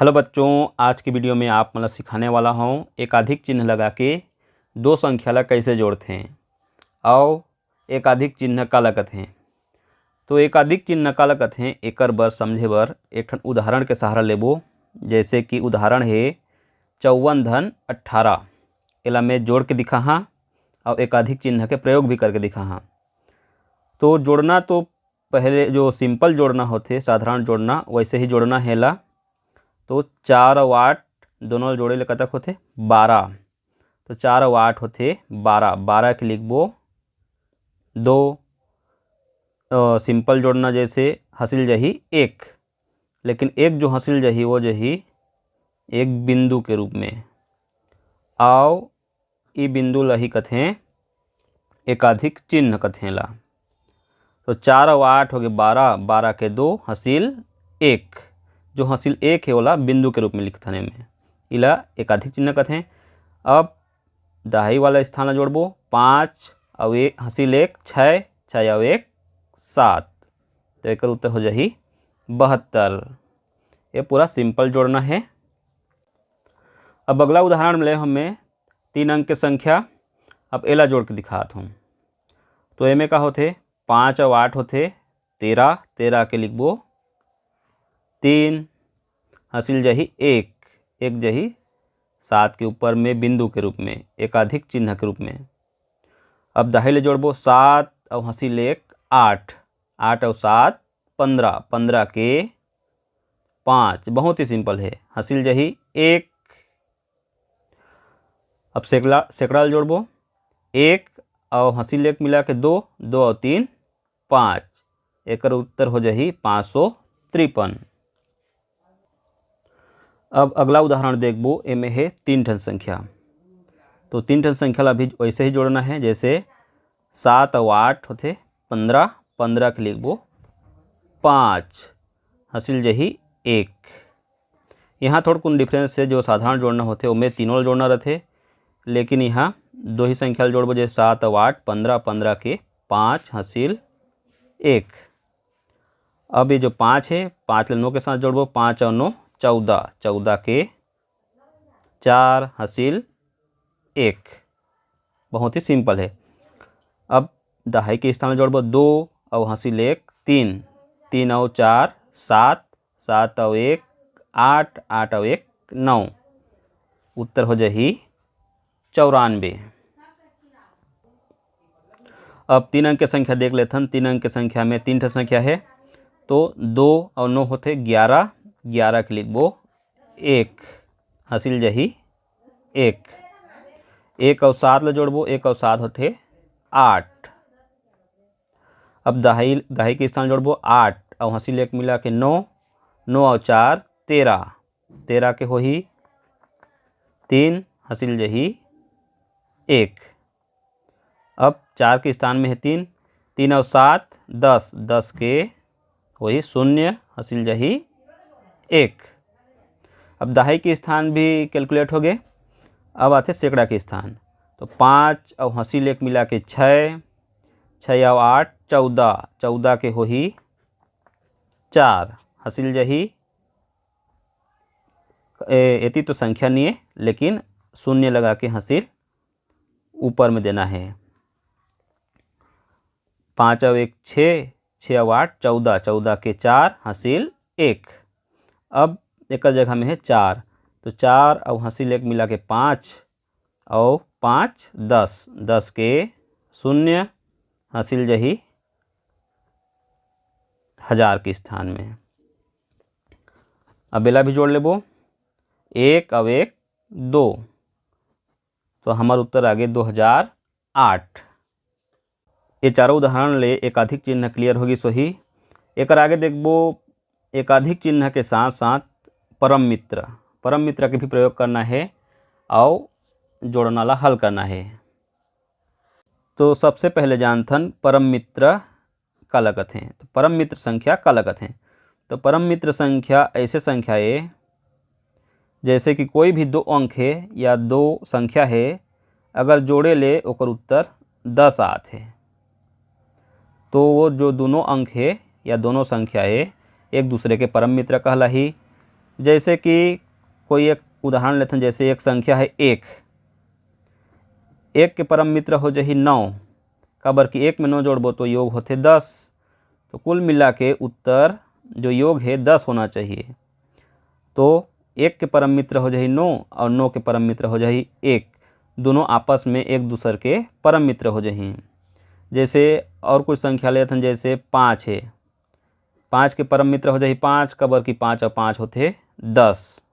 Hello बच्चों, आज की वीडियो में आप मतलब सिखाने वाला हूँ एकाधिक चिन्ह लगा के दो संख्या ला कैसे जोड़ते हैं और एकाधिक चिन्ह का लगत हैं। तो एकाधिक चिन्ह का लगत हैं एकर बर समझे बर एक ठन उदाहरण के सहारा लेबो। जैसे कि उदाहरण है 54 धन 18, एला मैं जोड़ के दिखा हाँ और एकाधिक चिन्ह के प्रयोग भी करके दिखा हाँ। तो जोड़ना तो पहले जो सिंपल जोड़ना होते साधारण जोड़ना वैसे ही जोड़ना है ला। तो 4 और 8 दोनों जोड़े ले कतक होते 12। तो 4 और 8 होते 12। 12 के लिखबो दो सिंपल जोड़ना जैसे हासिल जही एक, लेकिन एक जो हासिल जही वो जही एक बिंदु के रूप में आओ ई बिंदु लही कथें एकाधिक चिन्ह कथें ला। तो 4 और 8 हो गए 12, 12 के दो हासिल एक, जो हासिल एक है वाला बिंदु के रूप में लिखथने में इला एकाधिक चिन्ह कथें। अब दहाई वाला स्थान ला जोड़बो 5 और एक हासिल एक 6, 6 और एक 7, तो एक उत्तर हो जाही 72। ये पूरा सिंपल जोड़ना है। अब अगला उदाहरण में ले हमें 3 अंक के संख्या। अब एला जोड़ के दिखात हूँ। तो एमे का होते 5 और 8 होते 13, 13 के लिखबो 3 हासिल जही एक, एक जही 7 के ऊपर में बिंदु के रूप में एकाधिक चिन्ह के रूप में। अब दहाई ले जोड़बो 7 और हासिल एक 8, 8 और 7 15, 15 के 5, बहुत ही सिंपल है हासिल जही एक। अब सैकड़ा जोड़बो 1 और हासिल एक मिला के 2, 2 और 3 5, एक उत्तर हो जाही 553। अब अगला उदाहरण देखबो एमे है 3 ठन संख्या। तो 3 ठन संख्या ला भी वैसे ही जोड़ना है जैसे 7 और 8 होते 15, 15 के लिखबो 5 हासिल जही एक। यहाँ थोड़ा कुछ डिफरेंस है, जो साधारण जोड़ना होते उनमें तीनों ला जोड़ना रहते, लेकिन यहाँ दो ही संख्या जोड़बो जैसे 7 और 8 15, 15 के 5 हासिल एक। अब ये जो 5 है 5 ला 9 के साथ जोड़बो 5 और 9 14, 14 के 4 हासिल एक, बहुत ही सिंपल है। अब दहाई के स्थान जोड़बो 2 और हासिल एक 3, 3 और 4 7, 7 और 1 8, 8 और 1 9, उत्तर हो जाही 94। अब 3 अंक के संख्या देख लेथन। 3 अंक के संख्या में 3 ठन संख्या है। तो 2 और 9 होते 11, 11 के लिखबो 1 हासिल जही एक। 1 और 7 ला जोड़बो 1 और 7 होते 8। अब दहाई के स्थान जोड़बो 8 और हासिल एक मिला के 9, 9 और 4 13, 13 के होही 3 हासिल जही एक। अब 4 के स्थान में है 3, 3 और 7 10, 10 के वही 0 हासिल जही एक। अब दहाई के स्थान भी कैलकुलेट हो गए। अब आते सैकड़ा के स्थान। तो 5 और हासिल एक मिला के 6, 6 और 8 14, 14 के होही 4 हासिल जही एती तो संख्या नहीं है, लेकिन शून्य लगा के हासिल ऊपर में देना है। 5 और 1 6, 6 और 8 14, 14 के 4 हासिल एक। अब एक जगह में है 4, तो 4 और हासिल एक मिला के 5 और 5 10, 10 के 0 हासिल जही 1000 के स्थान में। अब एला भी जोड़ लेबो 1 और 1 2, तो हमार उत्तर आ गए 2008। ये चारों उदाहरण ले एकाधिक चिन्ह क्लियर होगी सही। एक आगे देखबो एकाधिक चिन्ह के साथ साथ परम मित्र के भी प्रयोग करना है और जोड़ना ला हल करना है। तो सबसे पहले जानथन परम मित्र का लगत हैं। तो परम मित्र संख्या का लगत हैं। तो परम मित्र संख्या ऐसे संख्या है जैसे कि कोई भी दो अंक है या दो संख्या है, अगर जोड़े ले ओकर उत्तर 10 आत है, तो वो जो दोनों अंक है या दोनों संख्या है एक दूसरे के परम मित्र कहलाही। जैसे कि कोई एक उदाहरण लेते हैं, जैसे एक संख्या है एक, एक के परम मित्र हो जाही 9, काबर कि एक में 9 जोड़बो तो योग होते 10। तो कुल मिला के उत्तर जो योग है 10 होना चाहिए। तो एक के परम मित्र हो जाही 9 और 9 के परम मित्र हो जाही 1, दोनों आपस में एक दूसर के परम मित्र हो जाही। जैसे और कुछ संख्या लेते हैं, जैसे 5 है, 5 के परम मित्र हो जाही 5, काबर कि 5 और 5 होते 10।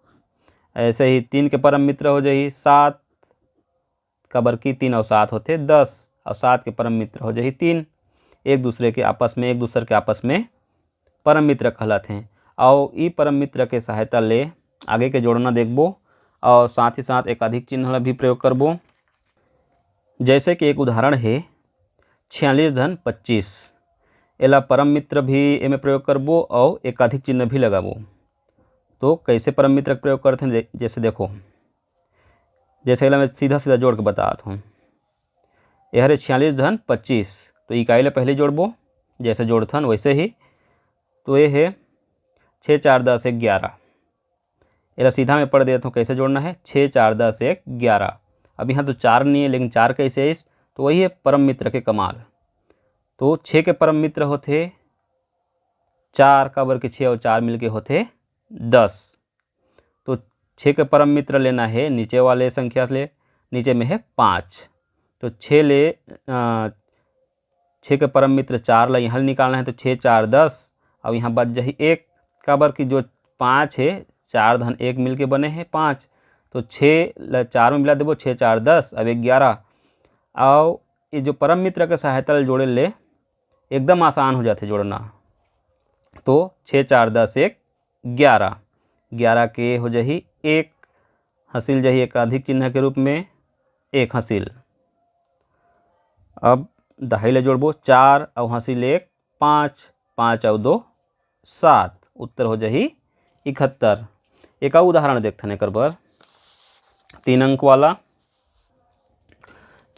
ऐसे ही 3 के परम मित्र हो जाही 7, काबर कि 3 और 7 होते 10, और 7 के परम मित्र हो जाही 3। एक दूसरे के आपस में परम मित्र कहलाते हैं। और ई परम मित्र के सहायता ले आगे के जोड़ना देखबो, और साथ ही साथ एकाधिक चिन्ह भी प्रयोग करबो। जैसे कि एक उदाहरण है 46 धन 25, एला परम मित्र भी एमे प्रयोग करबो और एकाधिक चिन्ह भी लगाबो। तो कैसे परम मित्र का प्रयोग करते हैं, जैसे देखो, जैसे एला मैं सीधा सीधा जोड़ के बताता हूँ। यह है 46 धन 25, तो इकाई ले पहले जोड़बो, जैसे जोड़थन वैसे ही। तो ये है 6 4 10 1 11, एला सीधा मैं पढ़ देता हूँ कैसे जोड़ना है। 6 4 10 1 11। अब यहाँ तो 4 नहीं है, लेकिन 4 कैसे है, तो वही है परम मित्र के कमाल। तो 6 के परम मित्र होते 4, काबर के 6 और 4 मिलके होते 10। तो 6 के परम मित्र लेना है नीचे वाले संख्या से, नीचे में है 5। तो 6 के परम मित्र 4 ला यहाँ निकालना है, तो 6 4 10, अब यहाँ बच जाही 1, काबर की जो 5 है 4 धन 1 मिल के बने हैं 5। तो 6 ला 4 में मिला देबो, 6 4 10, अब 11। और ये जो परम मित्र के सहायता ले जोड़े ले एकदम आसान हो जाते जोड़ना। तो 6 4 10 1 11, 11 के हो जाही 1, हासिल जाही एकाधिक चिन्ह के रूप में 1 हासिल। अब दहाई ले जोड़बो 4 और हासिल 1 5, 5 और 2 7, उत्तर हो जाही 71। एक और उदाहरण देखते हैं एकर बर, 3 अंक वाला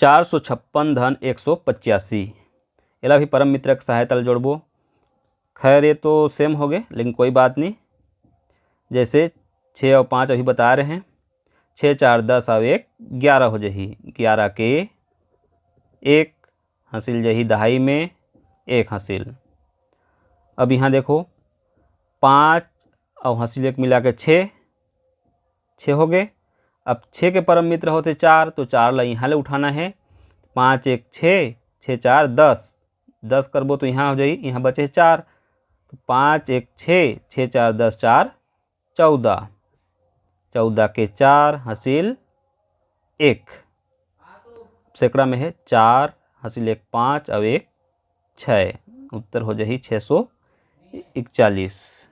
456 धन 185, एला भी परम मित्र के सहायता ले जोड़बो। खैर ये तो सेम हो गए, लेकिन कोई बात नहीं। जैसे 6 और 5 अभी बता रहे हैं, 6 4 10 और 1 11 हो जाही, 11 के 1 हासिल जाही दहाई में 1 हासिल। अब यहाँ देखो 5 और हासिल 1 मिला के 6 हो गए। अब 6 के परम मित्र होते 4, तो 4 ला यहाँ ले उठाना है, 5 1 6, 6 4 10, 10 करबो तो यहाँ हो जाई, यहाँ बचे 4, तो 5 1 6, 6 4 10 4 14, 14 के 4 हासिल 1, सैकड़ा में है 4 हासिल 1 5 और 1 6, उत्तर हो जाही 641।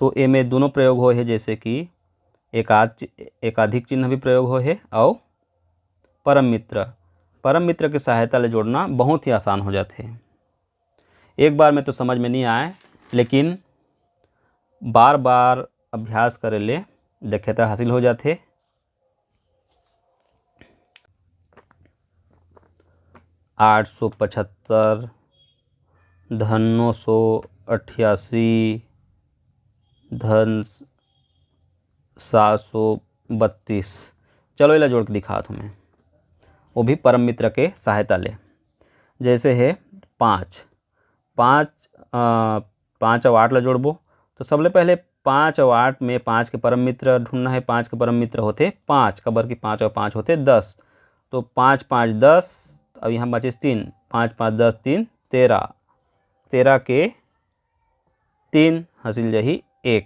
तो ए में दोनों प्रयोग हो है, जैसे कि एकाधिक चिन्ह भी प्रयोग हो है और परम मित्र के सहायता ले जोड़ना बहुत ही आसान हो जाते हैं। एक बार में तो समझ में नहीं आए, लेकिन बार बार अभ्यास करे ले देखे तो हासिल हो जाते। 875 धन 988 धन 732। चलो इला जोड़ के दिखा तुम्हें, वो भी परम मित्र के सहायता ले। जैसे है 5 और 8 ला जोड़बो, तो सबले पहले 5 और 8 में 5 के परम मित्र ढूंढना है। 5 के परम मित्र होते 5, काबर की 5 और 5 होते 10। तो 5 5 10, अब यहाँ बचे 3, 5 5 10 3 13, 13 के 3 हासिल जाही 1।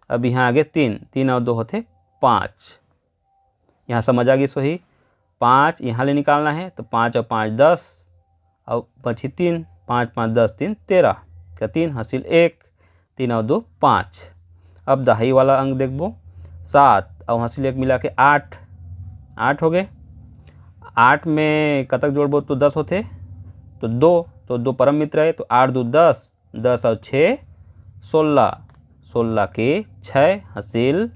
अब यहाँ आगे 3 और 2 होते 5, यहाँ समझ आ गई सोही। 5 यहाँ ले निकालना है, तो 5 और 5 10, और बची 3, 5 5 10 3 13 का 3 हासिल 1, 3 और 2 5। अब दहाई वाला अंक देखबो, 7 और हासिल 1 मिला के 8 हो गए। 8 में कतक जोड़बो तो 10 होते, तो 2 परम मित्र है, तो 8 2 10, 10 और 6 16, 16 के 6 हासिल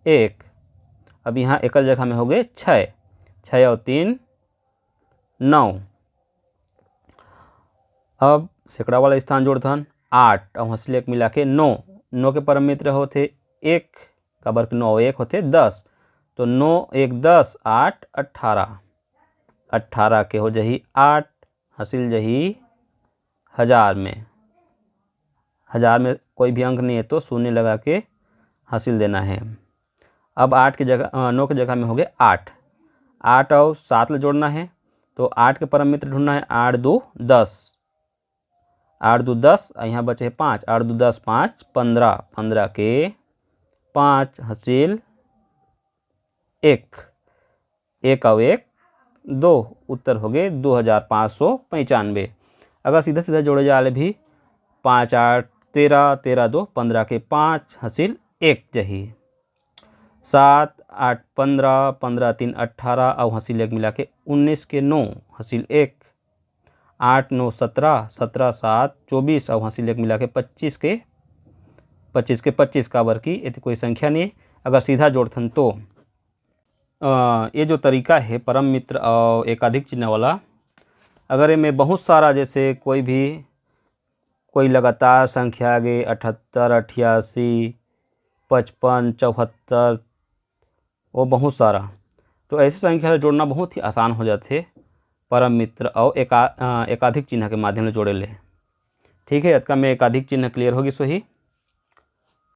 1। अब यहाँ एक जगह में हो गए 6 और 3 9। अब सैकड़ा वाला स्थान जोड़थन 8 और हंसिल एक मिला के 9। 9 के परम मित्र होते 1 काबर के 9 1 होते 10, तो 9 1 10 8 18। 18 के हो जही 8 हंसिल जही 1000 में। 1000 में कोई भी अंक नहीं है तो शून्य लगा के हासिल देना है। अब 8 की जगह 9 की जगह में हो गए 8। 8 और 7 ले जोड़ना है, तो 8 के परम मित्र ढूंढना है। 8 2 10, 8 2 10 यहाँ बचे 5। 8 2 10 5 15। 15 के 5 हासिल 1। 1 और 1 2, उत्तर हो गए 2595। अगर सीधा सीधा जोड़े जाले भी 5 8 13 13 2 15 के 5 हासिल 1 जही। 7 8 15 15 3 18 और हासिल 1 मिला के 19 के 9 हासिल 1। 8 9 17 17 7 24 और हासिल 1 मिला के 25 के 25 काबर की ये कोई संख्या नहीं। अगर सीधा जोड़थन तो ये जो तरीका है परम मित्र और एकाधिक चिन्ह वाला, अगर इनमें बहुत सारा जैसे कोई लगातार संख्या आगे 78 88 55 74 वो बहुत सारा, तो ऐसी संख्या से जोड़ना बहुत ही आसान हो जाते परम मित्र और एकाधिक चिन्ह के माध्यम से जोड़े ले। ठीक है, इसका में एकाधिक चिन्ह क्लियर होगी सही।